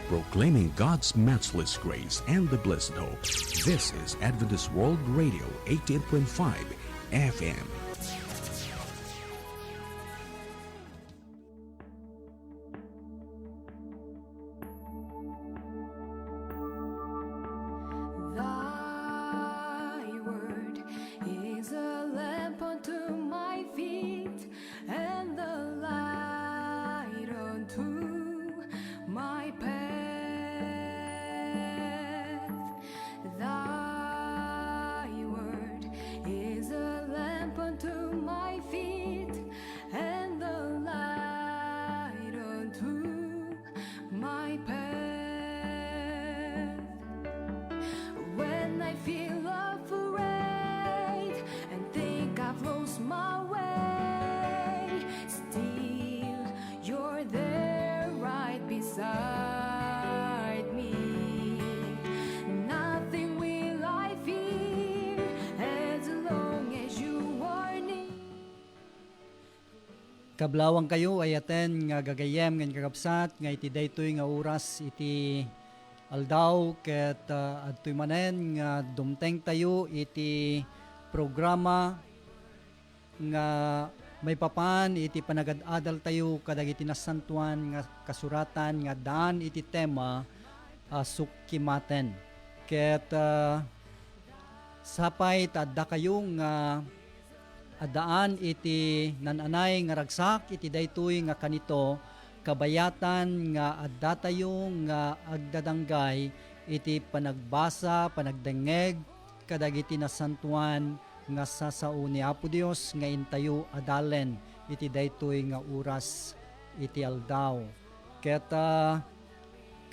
proclaiming God's matchless grace and the blessed hope. This is Adventist World Radio, 88.5 FM. Kablawang kayo ay aten nga gagayem nga kakabsat nga iti daytoy nga oras iti aldaw ket adtoy manen nga dumteng tayo iti programa nga may papan iti panagad-adal tayo kadagiti nasantuan nga kasuratan nga daan iti tema sukkimaten ket sapay tadda kayo nga adaan iti nananay nga ragsak iti daytoy nga kanito kabayatan nga adda tayo nga agdadanggay iti panagbasa panagdengeg kadagiti nasantuan nga sasao ni Apo Dios nga intayo adalen iti daytoy nga oras iti aldaw ket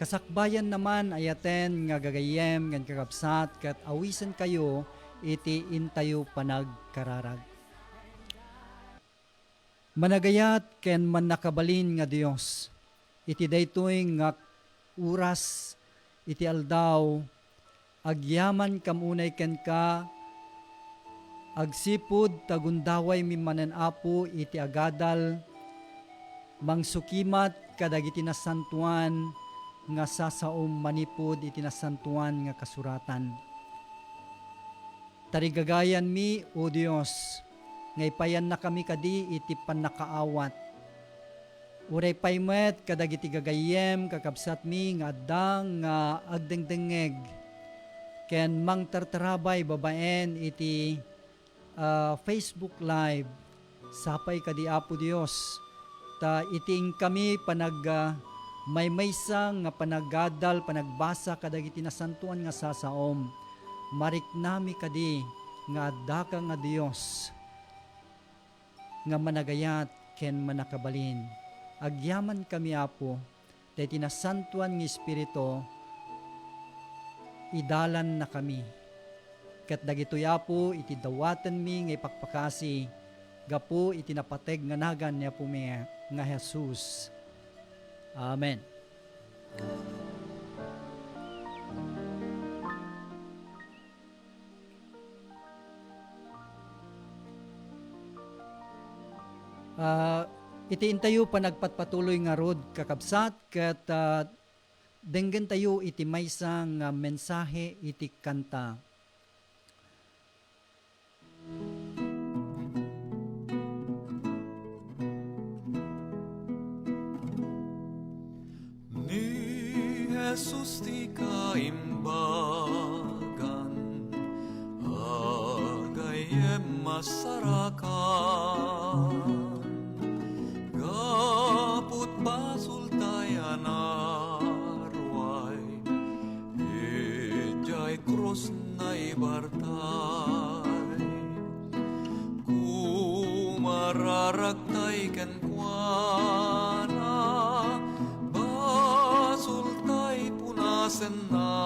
kasakbayan naman ayaten nga gagayem nga kakabsat ket awisen kayo iti intayo panagkararag. Managayat ken man nakabalin nga Dios iti daytoy nga oras iti aldaw agyaman kamunay ken ka agsipud tagundaway mimanen Apo iti agadal mangsukimat kadagiti nasantuan nga sasaom manipod iti nasantuan nga kasuratan. Tarigagayan mi o Dios ngay payan na kami kadi iti panakaawat. Uray paymet kadagiti gagayem kakabsat mi nga addang nga agdengdengeg ken mangtartarabay babaen iti Facebook Live sapay kadi Apo Dios ta iting kami panag maymaysa nga panagadal panagbasa kadagiti nasantuan nga sasaom mariknami kadi nga adda ka nga Dios nga managayat ken manakabalin. Agyaman kami Apo, dahil tinasantuan ng Espiritu, idalan na kami. Kat dagitoy Apo, iti dawatan mi nga ipakpakasi, gapo iti napateg nga nagan niya po nga Jesus. Amen. Iti intayo pa nagpatpatuloy nga rod kakabsat ket denggen tayo iti maysa nga mensahe iti kanta. Ni Jesus ti kaimbagan agayem masarakan kaput basul tayan arway ijay krus na ibartay kumararagtay ken kuana basul tay punasen na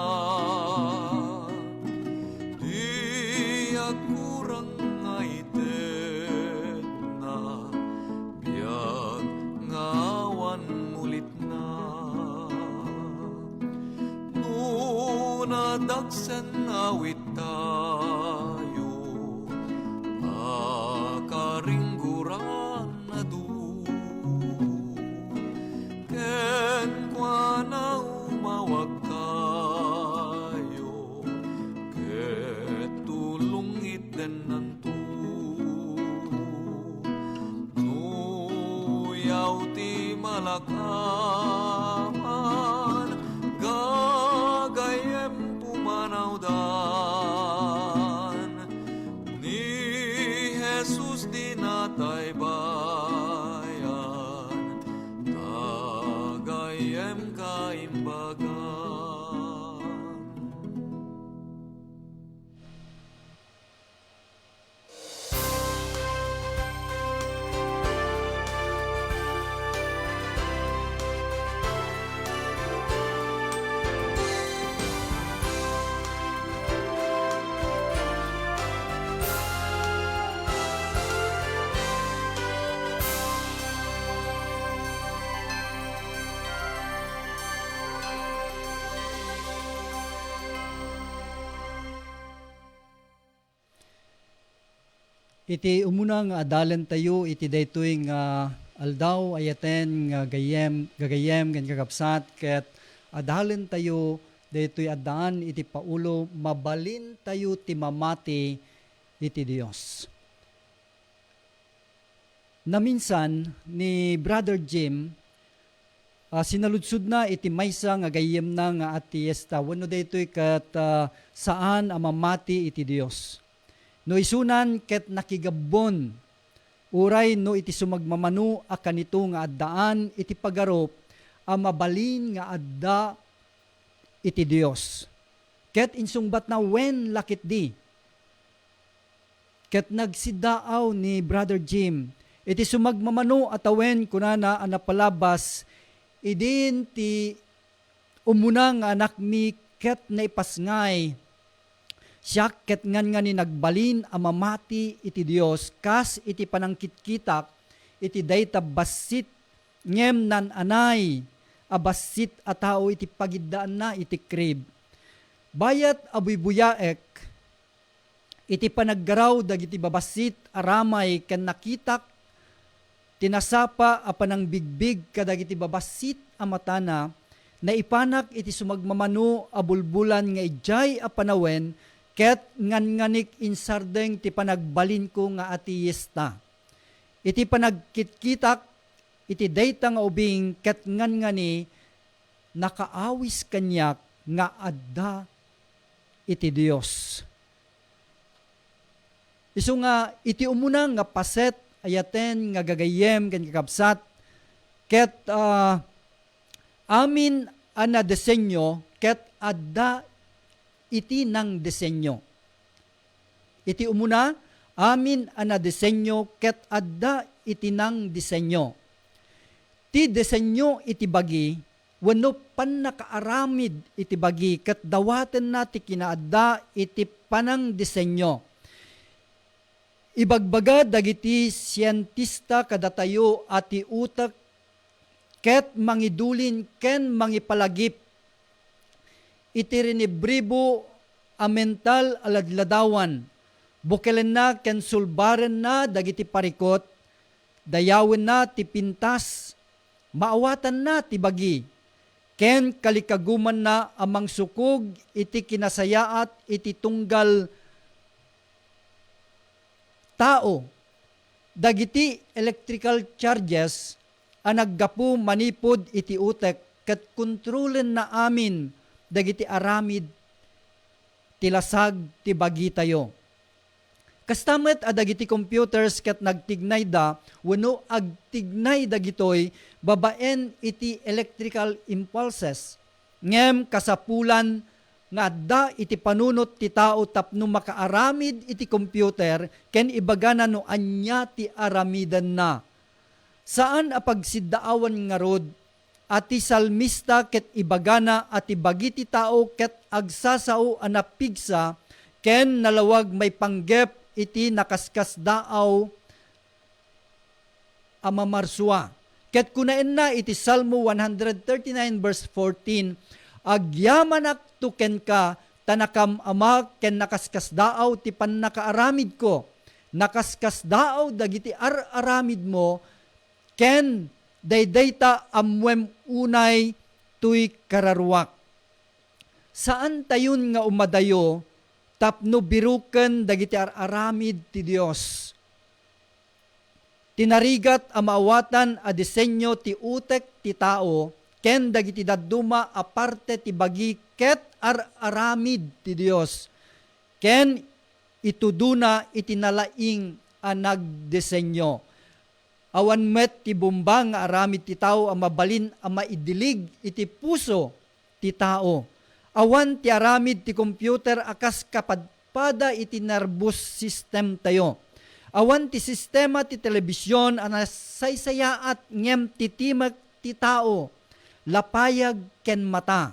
di agkurang nga itet na biag ngawan mulit na nunadagsen awit tayo akaringguran na du ken kwa na kaman, gagayem pumanawdan, ni Jesus dinatay bayan, tagayem kaimbagan. Iti umunang adalan tayo, iti daytoy nga aldaw ayaten nga gagayem ken kakabsat ket adalan tayo daytoy addaan iti paulo mabalin tayo ti mamati iti Dios. Naminsan ni Brother Jim sinaludsud na iti maysa nga gayem na nga atiesta wenno daytoy ket saan a mamati iti Dios. No isunan ket nakigabon, uray no iti sumagmamanu a kanito nga addaan iti pagarop a mabalin nga adda iti Dios. Ket insungbat na wen lakit di. Ket nagsidaaw ni Brother Jim, iti sumagmamanu atawen kunana a napalabas, idin ti umunang anak mi ket naipasngay, siya ket ngan ni nagbalin a mamati iti Dios kas iti panangkitkitak iti dayta basit ngem nan anay a basit a tao iti pagiddaan na iti krib. Bayat abuy-buyaek iti panaggaraw dagiti babasit aramay ken nakitak tinasapa a panangbigbig kadagiti babasit a matana na ipanak iti sumagmamano a bulbulan nga ijay a panawen ket ngan-nganik insardeng ti panagbalin ko nga atiyesta. Iti panagkitkitak, iti dayta nga ubing ket ngan-ngani, nakaawis kanyak nga adda iti Dios. Isu nga iti umunang nga paset ayaten nga gagayem ken kakabsat, ket amin ana desenyo ket adda iti nang desenyo. Iti umuna, amin ana desenyo ket adda iti nang desenyo. Ti desenyo iti bagi, wenno pannakaaramid iti bagi ket dawaten na ti kinaadda iti panang desenyo. Ibagbaga dagiti siyentista kadatayo ati utak ket mangidulin ken mangipalagip iti rinibribo a mental aladladawan, bukelen na ken sulbaren na dagiti parikot, dayawen na ti pintas, maawatan na ti bagi, ken kalikaguman na amang sukog iti kinasayaat iti tunggal tao, dagiti electrical charges a naggapu manipod iti utek ket kontrolen na amin dagiti aramid tilasag ti bagi tayo. Kastamet a dagiti computers ket nagtignay da wenno agtignay dagitoy babaen iti electrical impulses ngem kasapulan nga adda iti panunot ti tao tapno makaaramid iti computer ken ibagana no anya ti aramidan na. Saan a pagsiddaawan nga rod ati salmista ket ibagana ati bagi ti tao ket agsasao a napigsa ken nalawag may panggep iti nakaskas daaw a mamarsua. Ket kunaen na iti Salmo 139 verse 14, agyamanak to ken ka tanakam ama ken nakaskas daaw ti pannakaaramid ko. Nakaskas daaw dagiti aramid mo ken daydayta amwem unay tuy kararwak. Saan tayon nga umadayo tapno biruken dagiti aramid ti Dios. tinarigat a maawatan a disenyo ti utek ti tao, ken dagiti dadduma a parte ti bagi ket aramid ti Dios. Ken ituduna itinalaing a nagdisenyo. Awan met ti bumbang nga aramid ti tao a mabalin a maidilig iti puso ti tao. Awan ti aramid ti computer akas kapadpada iti nervous system tayo. Awan ti sistema ti telebisyon a nasaysayaat ngem titimak ti tao, lapayag ken mata.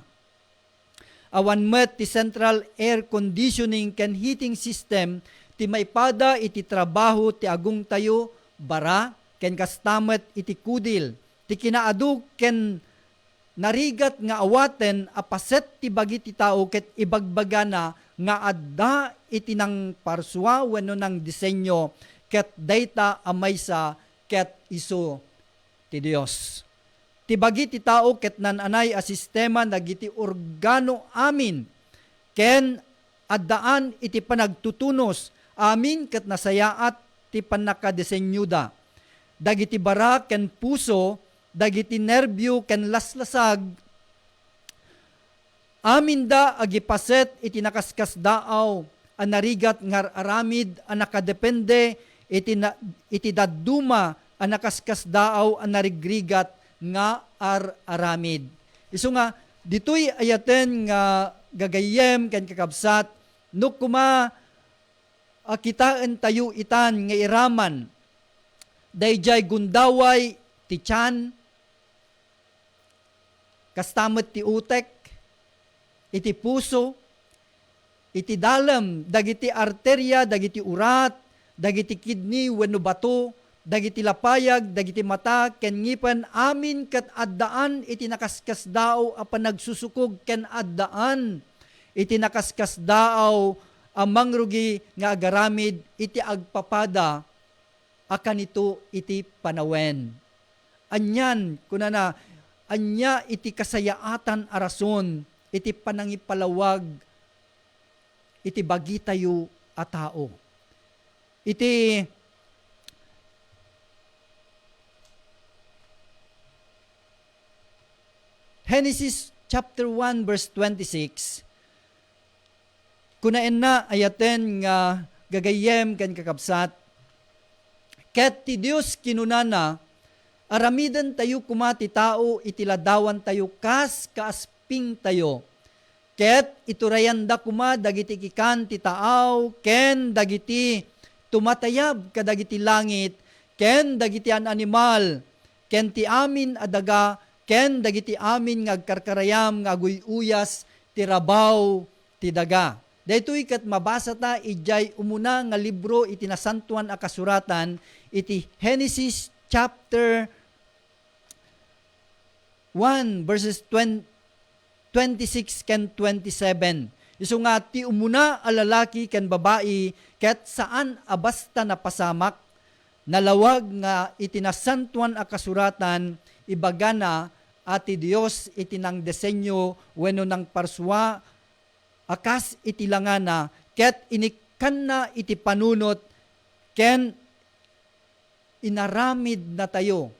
Awan met ti central air conditioning ken heating system ti maipada iti trabaho ti agong tayo, bara ken kastamet iti kudil. Ti kinaadu ken narigat nga awaten apaset ti bagi ti tao ket ibagbagana nga adda iti nang parswa wenno nang disenyo ket dayta amaysa ket isu ti Dios. Ti bagi ti tao ket nananay a sistema dagiti organo amin ken addaan iti panagtutunos amin ket nasayaat ti panakadesenyuda. Dagiti bara ken puso, dagiti nerbyo ken laslasag, amin da agipaset iti nakaskas daaw a narigat ngar aramid a nakadepende iti dadduma a nakaskas daaw a narigrigat nga aramid. Isu nga ditoy ayaten nga gagayem ken kakabsat no kuma kitaan tayo itan nga iraman dayjay gundaway ti tiyan kastamet ti utek iti puso iti dalam dagiti arterya dagiti urat dagiti kidney wenno bato dagiti lapayag dagiti mata ken ngipen amin ket addaan iti nakaskas daaw a panagsusukog ken addaan iti nakaskas daaw amang rugi nga agaramid iti agpapada akan ito iti panawen. Anyan kunana anya iti kasayaatan a rason iti panangipalawag iti bagi tayo a tao. Iti Genesis chapter 1 verse 26 kunaen na ayaten nga gagayem ken kakabsat ket ti Dios kinunana aramidan tayo kumati tao itiladawan tayo kaasping tayo ket iturayanda kuma dagiti kikan ti taaw ken dagiti tumatayab kadagiti langit ken dagiti an animal ken ti amin adaga ken dagiti amin nga agkarkarayam nga aguyuyas ti rabaw ti daga. Daytoy ket mabasa ta ijay umuna nga libro iti nasantuan a kasuratan iti Genesis chapter 1 verses 26 ken 27. Isu nga ti umuna a lalaki ken babae ket saan abasta napasamak nalawag nga iti nasantuan a kasuratan ibagana ati Dios iti nang desenyo wenno nang parswa akas iti langana ket inikan na iti panunot ken inaramid na tayo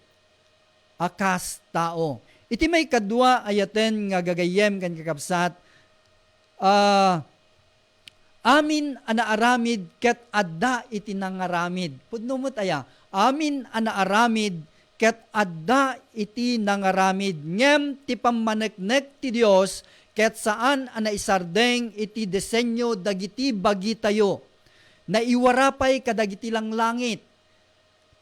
akas tao. Iti may kadwa ayaten nga gagayem ken kakabsat amin anaaramid ket adda iti nangaramid. Pudno met aya amin anaaramid ket adda iti nangaramid ngem ti pammaneknek ti Dios ket saan ana isardeng iti desenyo dagiti bagi tayo na iwarapay kadagiti lang langit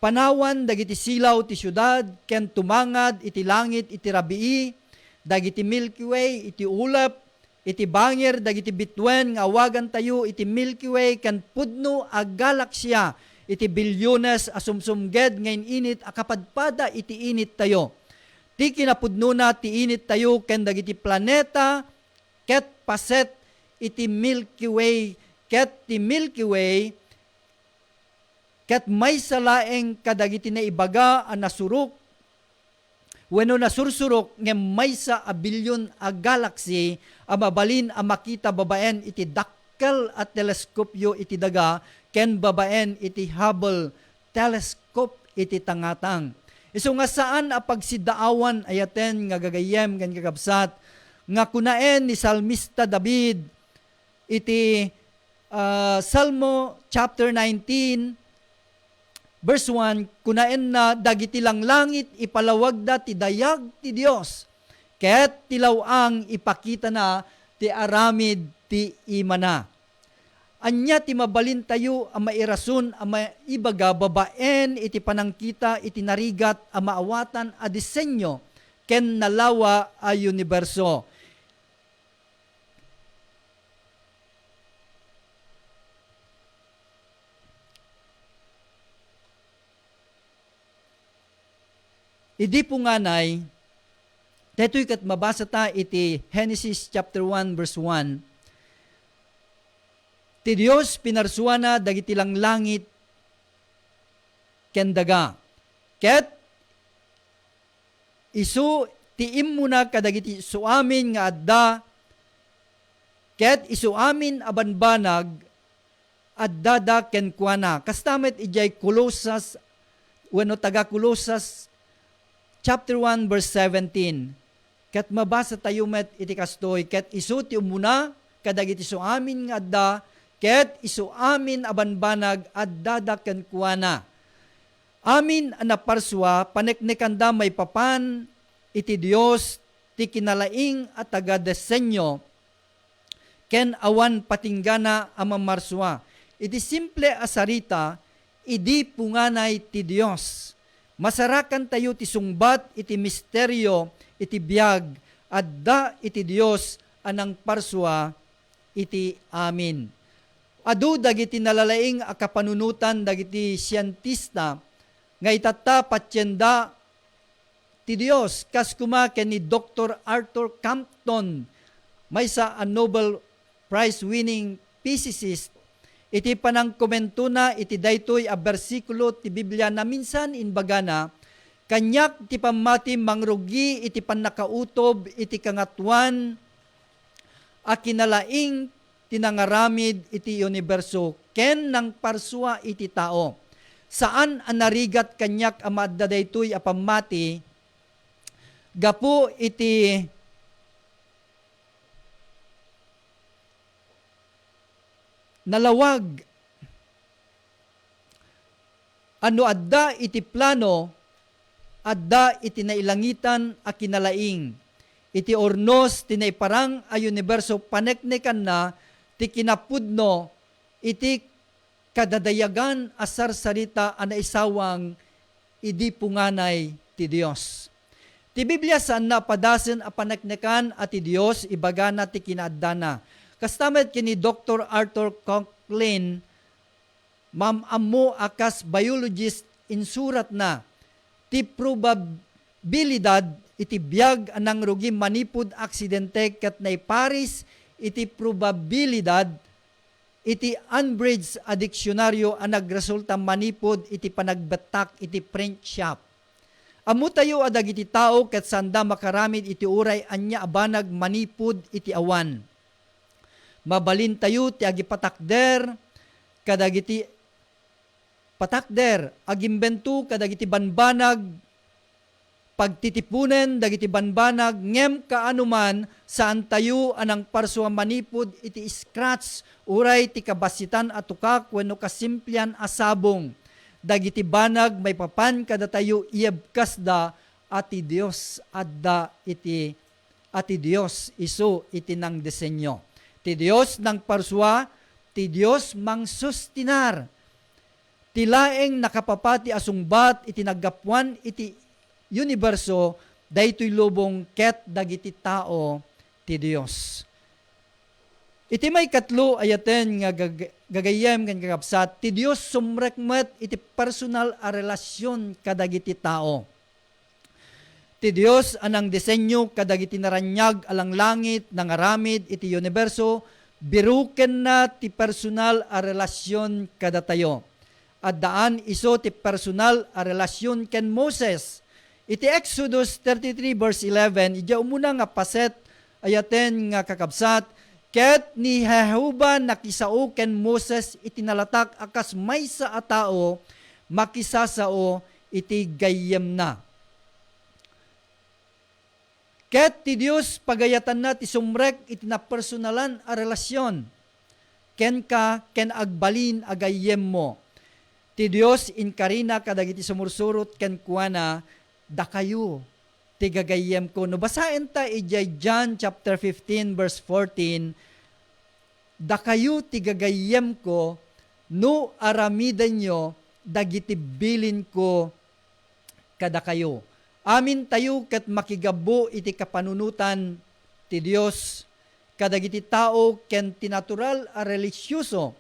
panawan dagiti silaw ti syudad ken tumangad iti langit iti rabii dagiti Milky Way iti ulap iti bangir dagiti bitwen nga awagan tayo iti Milky Way ken pudno a galaksya iti bilyones a sumsumged ngayon init a kapadpada iti init tayo. Ti kinapudno na ti init tayo ken dagiti planeta ket paset iti Milky Way ket ti Milky Way ket may salaeng kadagiti na ibaga a nasurok wenno nasursurok ngem maysa a bilyon a galaxy a mabalin a makita babaen iti dakkel at teleskopyo iti daga ken babaen iti Hubble telescope iti tangatang. Isu nga saan a pagsidaawan ayaten nga gagayem ken kakabsat nga kunaen ni Salmista David iti Salmo chapter 19 verse 1, kunaen na dagiti lang langit ipalawag da ti dayag ti Dios ket tilawang ipakita na ti aramid ti imana. Anya ti mabalin tayo ang mairason ang maibaga babaen iti panangkita iti narigat ang maawatan a disenyo ken nalawa a universo. Idi po nganay, deto'y kat mabasa ta iti Genesis chapter 1 verse 1. Ti Dios pinarsuana dagiti lang langit ken daga. Ket isu tiim muna kadagiti suamin nga adda ket isuamin abanbanag adda da ken kuana. Kastamet ijay Kolosas wenno taga Kolosas chapter 1 verse 17. Ket mabasa tayo met iti kastoy ket isu ti umuna kadagiti suamin nga adda ket isu amin abanbanag adda da ken kuana. Amin anaparswa paneknekanda may papan iti Dios ti kinalaing at taga desenyo ken awan patinggana a mamarswa. Iti simple asarita idi punganay ti Dios. Masarakan tayo ti sungbat iti misteryo iti biag adda iti Dios anang parswa iti amin. Adu dagiti nalalaing a kapanunutan dagiti siyentista nga itata patyenda ti Dios kas kuma ken ni Dr. Arthur Compton maysa a Nobel Prize winning physicist iti panang komentuna iti daytoy a bersikulo ti Biblia na minsan inbagana kanyak ti pamati mangrugi iti pannakautob iti kangatuan a kinalaing tinangaramid iti universo ken nang parsua iti tao. Saan ang narigat kanyak amadda daytoy a pamati gapu iti nalawag ano adda iti plano adda iti nailangitan a kinalaing iti ornos tinaiparang a universo paneknekan na ti kinapudno iti kadadayagan asar sarita ana isawang idi punganay ti Dios. Ti Biblia saan na padasen a paneknekan at ti Dios ibagana ti kinaadana. Kastamet kini Dr. Arthur Conklin mamammo akas biologist insurat na ti probabilidad iti biag anang rugi manipud aksidente ket naiparis iti probabilidad iti Unbridged a diksyonaryo ang nagresulta manipod iti panagbetak iti print shop. Amu tayo adag iti tao ket sanda makaramid iti uray anya abanag manipod iti awan. Mabalin tayo ti agipatakder kadagiti patakder agimbentu kadagiti banbanag pagtitipunen dagiti banbanag ngem kaanuman saan tayo anang parsua manipod iti scratch uray ti kabasitan at tukak wenno kasimplian asabong dagiti banag may papan kada tayo iebkasda ati Dios adda iti ati Dios isu iti nang desenyo ti Dios nang parsua ti Dios mang sustinar ti laeng nakapapati asungbat iti naggapuan iti universo daytoy lubong ket dagiti tao ti Dios. Iti may katlo ayaten nga gagayem ken kakabsat ti Dios sumrekmet iti personal a relasyon kadagiti tao. Ti Dios anang disenyo kadagiti naranyag alang langit nangaramid iti universo biruken na ti personal a relasyon kadatayo. At daan iso ti personal a relasyon ken Moses. Iti Exodus 33 verse 11, ija umuna nga paset ayaten nga kakabsat, ket ni Jehovah nakisao ken Moses itinalatak akas maysa a tao makisasao iti gayem na. Ket ti Dios pagayatan na ti sumrek iti napersonalan a relasyon. Ken agbalin agayem mo. Ti Dios inkarina kadagiti sumursurot ken kuana da kayo ti gagayem ko. No basaen ta ijay John chapter 15 verse 14. Da kayo ti gagayem ko no aramiden nyo dagiti bilin ko kada kayo. Amin tayo ket makigabo iti kapanunutan ti Dios kadagiti tao ken ti natural a relisyoso.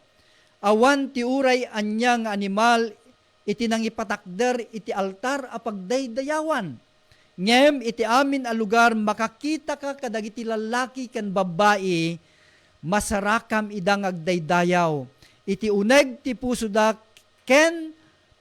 Awan ti uray anya nga animal iti nang ipatakder iti altar a pagdaydayawan. Ngem iti amin a lugar makakita ka kadagiti lalaki ken babae masarakam idang agdaydayaw. Iti uneg ti puso da ken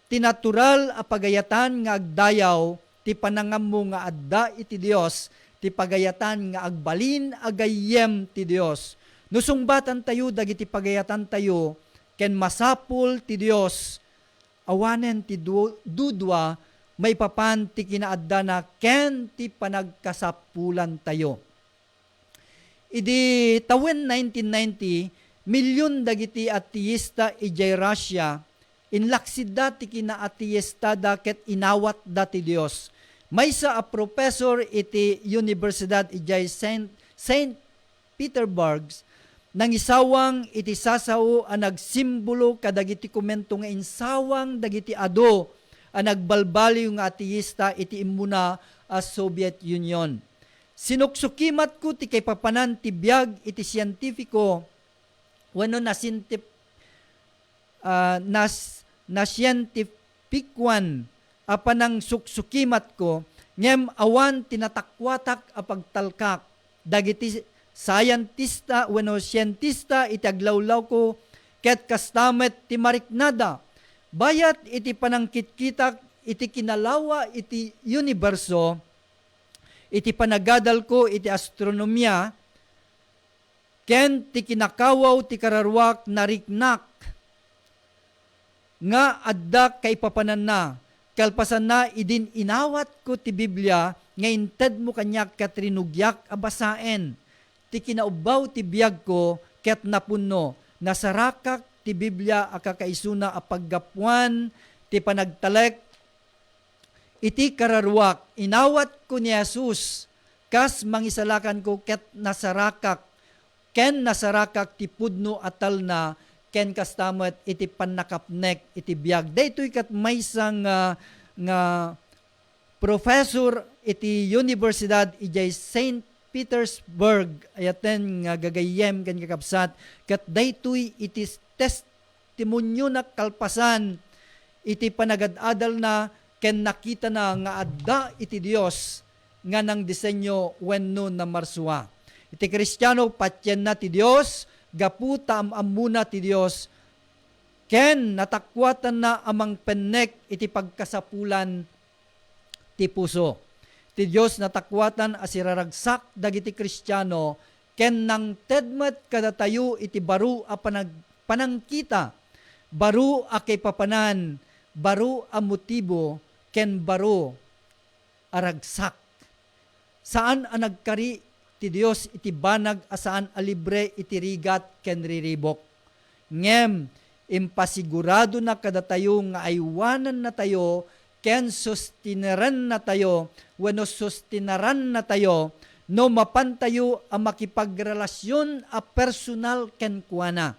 ti natural a pagayatan nga agdayaw ti panangam mo nga adda iti Dios, ti pagayatan nga agbalin agayem ti Dios. Nusungbatan tayo dagiti pagayatan tayo, ken masapul ti Dios, awanen ti dudwa, may papan ti kinaadda na ken ti panagkasapulan tayo. Idi tawen 1990, milyon dagiti ateista ijay Russia, inlaksida ti kina-ateista da ket inawat da ti Dios. Maysa a professor iti Universidad ijay Saint Petersburg nang isawang iti sasaw a nagsimbolo kadagiti komento nga insawang dagiti ado a nagbalbaliw nga ateista iti immuna a Soviet Union. Sinuksukimat ko ti kay papanan ti biag iti siyentipiko wano na siyentipikwan apanang suksukimat ko, ngem awan tinatakwatak a pagtalkak, dagiti scientista wano siyentista iti aglawlaw ko, ket kastamet ti mariknada, bayat iti panangkitkitak iti kinalawa iti universo, iti panagadal ko iti astronomya, ken ti kinakawaw ti kararwak nariknak, nga adda kay papanan na, kalpasan na idin inawat ko ti Biblia, nga inted mo kanyak katrinugyak abasaen, ti kinaubaw ti biyag ko, ket napunno, nasarakak ti Biblia akakaisuna a paggapuan, ti panagtalek, iti kararwak, inawat ko ni Jesus, kas mangisalakan ko ket nasarakak, ken nasarakak ti pudno atal na, ken kastamet iti panakapnek iti biag. Daytoy kat maysang nga professor iti Universidad ijay Saint Petersburg ayaten nga gagayem ken kakabsat kat daytoy iti testimonyo na kalpasan iti panagad-adal na ken nakita na nga adda iti Dios nga nang disenyo wenno na marsua. Iti Kristiyano patyen na ti Dios, gaputa amuna ti Dios, ken natakwatan na amang pennek iti pagkasapulan ti puso. Ti Dios natakwatan asiraragsak dagiti Kristiyano, ken nang tedmet kadatayo iti baro a panangkita, baro a kay papanan, baro a motibo, ken baro a ragsak. Saan a nagkari ti Dios iti banag asaan a libre iti rigat ken riribok. Ngem, impasigurado na kadatayo nga aywanan na tayo ken sustineran na tayo wenno sustinaran na tayo no mapantayo a makipagrelasyon a personal ken kuana.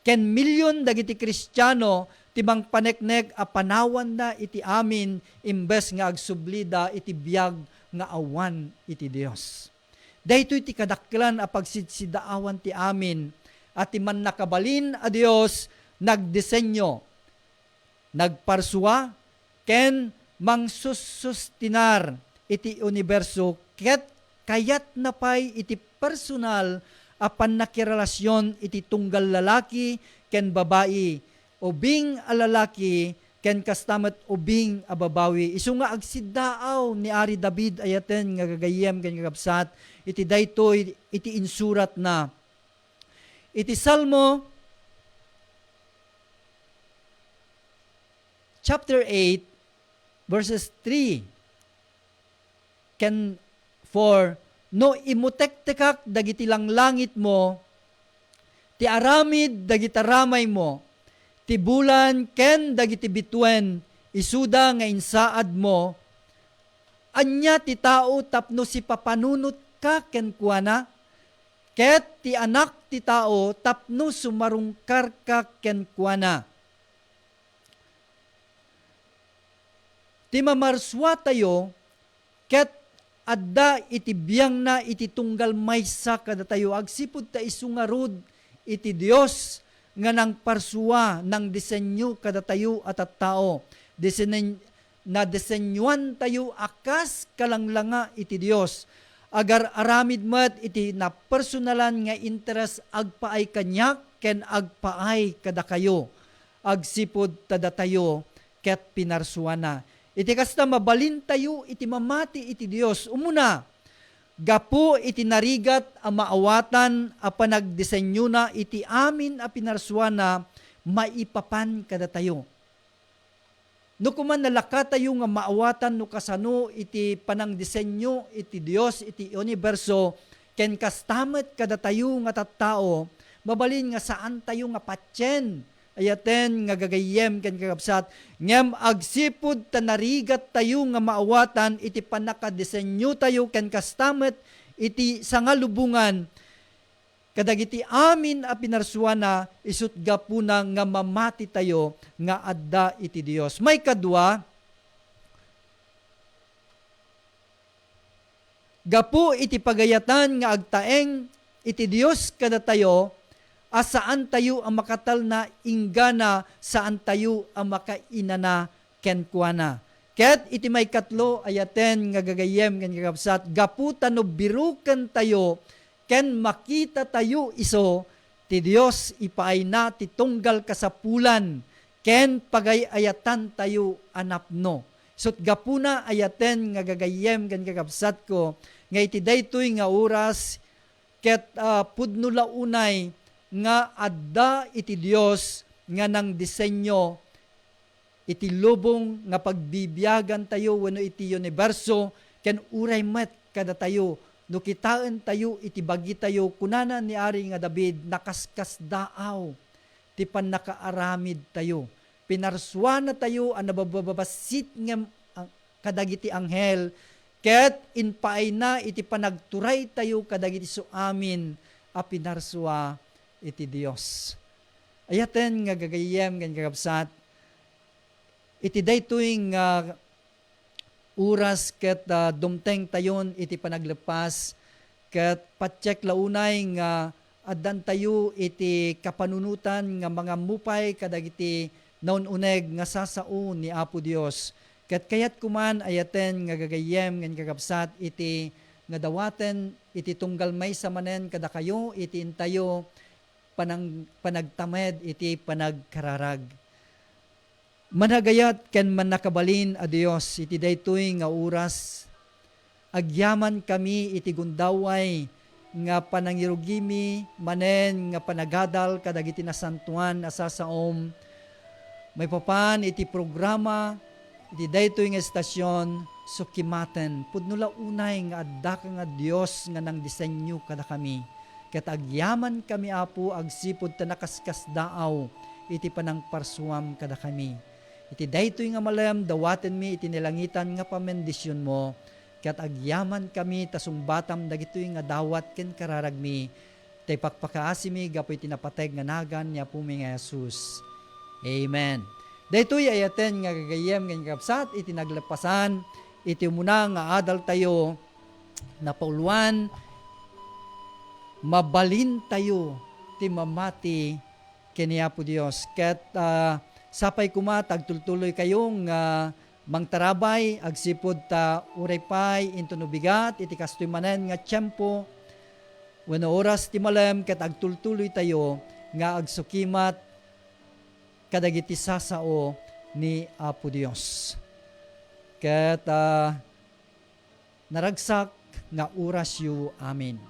Ken milyon dagiti Kristiyano tibang paneknek a panawan na iti amin imbes nga agsublida iti biag nga awan iti Dios. Daytoy ti kadakkelan a pagsidsidaawan ti amin at ti man nakabalin a Dios nagdisenyo, nagparsua, ken mangsusustinar iti universo ket kayat napay iti personal a pannakirelasyon iti tunggal lalaki ken babae, ubing a lalaki ken kastamet ubing a babawi. Isu nga agsiddaaw ni Ari David ayaten nga gagayem ken kakabsat iti daytoy iti insurat na. Iti Salmo chapter 8 verses 3, ken for no imutektekak dagiti langlangit mo, ti aramid dagiti ramay mo, ti bulan ken dagiti bituen, isuda nga insaad mo, anya ti tao tapno si papanunot ka ken kuana, ket ti anak ti tao tapno sumarungkar ka ken kuana. Ti mamarswa tayo, ket adda iti biyang na iti tunggal maysa kada tayo, agsipud ta isungarod iti Dios nga nang parsua ng disenyo kada tayo at tao. Na disenyuan tayo akas kalanglanga iti Dios. Agar aramid met iti na personalan nga interes agpaay kanyak ken agpaay kada kayo. Agsipud tada tayo ket pinarsuana. Iti kasta mabalin tayo iti mamati iti Dios. Umuna, gapu iti narigat a maawatan a panagdisenyo na iti amin a pinarsuana maipapan kada tayo. No kuman nalaka tayo nga maawatan no kasano iti panangdisenyo iti Dios iti universo ken kastamet kada tayo nga tattao, mabalin nga saan tayo nga patyen ayaten nga gagayem ken kakabsat ngem agsipud tanarigat tayo nga maawatan iti panakadesenyo tayo ken kastamet iti sangalubungan kadagiti amin a pinarsuana isut gapuna nga mamati tayo nga adda iti Dios. May kadwa, gapu iti pagayatan nga agtaeng iti Dios kada tayo, asaan tayo ang makatal na inggana, saan tayo ang makainana kenkwana. Ket iti may katlo ayaten nga gagayem ken kakabsat, gapu tano biruken tayo ken makita tayo iso ti Dios ipaay na ti tunggal kasapulan ken pagayayatan tayo anapno. Sut gapuna ayaten nga gagayem ken kakabsat ko nga iti daytoy nga oras ket pudno launay nga adda iti Dios nga nang disenyo iti lubong nga pagbibiyagan tayo wenno iti universo ken uray met kada tayo no kitaan tayo iti bagi tayo kunana ni Ari nga David nakaskas daaw ti pannakaaramid tayo pinarswa na tayo ang nabababasit nga kadagiti anghel ket inpaay na iti panagturay tayo kadagiti so amin a pinarswa iti Dios. Ayaten nga gagayem ken kakabsat iti daytoy nga oras ket dumteng tayon iti panaglepas ket patsek launay nga addan tayo iti kapanunutan nga mga mupay kadagiti naununeg nga sasao ni Apo Dios. Ket kayat kuman ayaten nga gagayem ken kakabsat iti nga dawaten iti tunggal maysa manen kada kayo iti intayo panagtamed iti panagkararag. Managayat ken manakabalin a Dios iti daytoy nga oras agyaman kami iti gundaway nga panangirugimi manen nga panagadal kadagiti nasantuan asasaom may papan iti programa iti daytoy nga estasyon sukimaten pudno launay nga adda ka nga Dios nga nang disenyo kada kami ket agyaman kami Apo agsipud ta nakaskas daaw iti panangparsuam kada kami. Iti daytoy nga malayam dawaten mi iti nilangitan nga pamendisyon mo ket agyaman kami tasungbatam dagitoy nga dawat ken kararag mi tay pakpakaasi mi gapu iti napateg nga nagan ni Apo mi nga Jesus. Amen. Daytoy ayaten nga gagayem ken kapsat iti naglepasan iti umuna nga adal tayo na pauluan mabalin tayo ti mamati ken ni Apo Dios ket sapay kuma tagtultuloy kayong mangtarabay agsipud ta uray pay into no bigat iti kastoy manen nga tiempo wenno oras ti malem ket agtultuloy tayo nga agsukimat kadagiti sasao ni Apo Dios. Ket naragsak nga oras yu amin.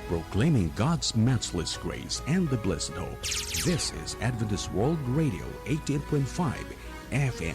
proclaiming God's matchless grace and the blessed hope. This is Adventist World Radio 18.5 FM.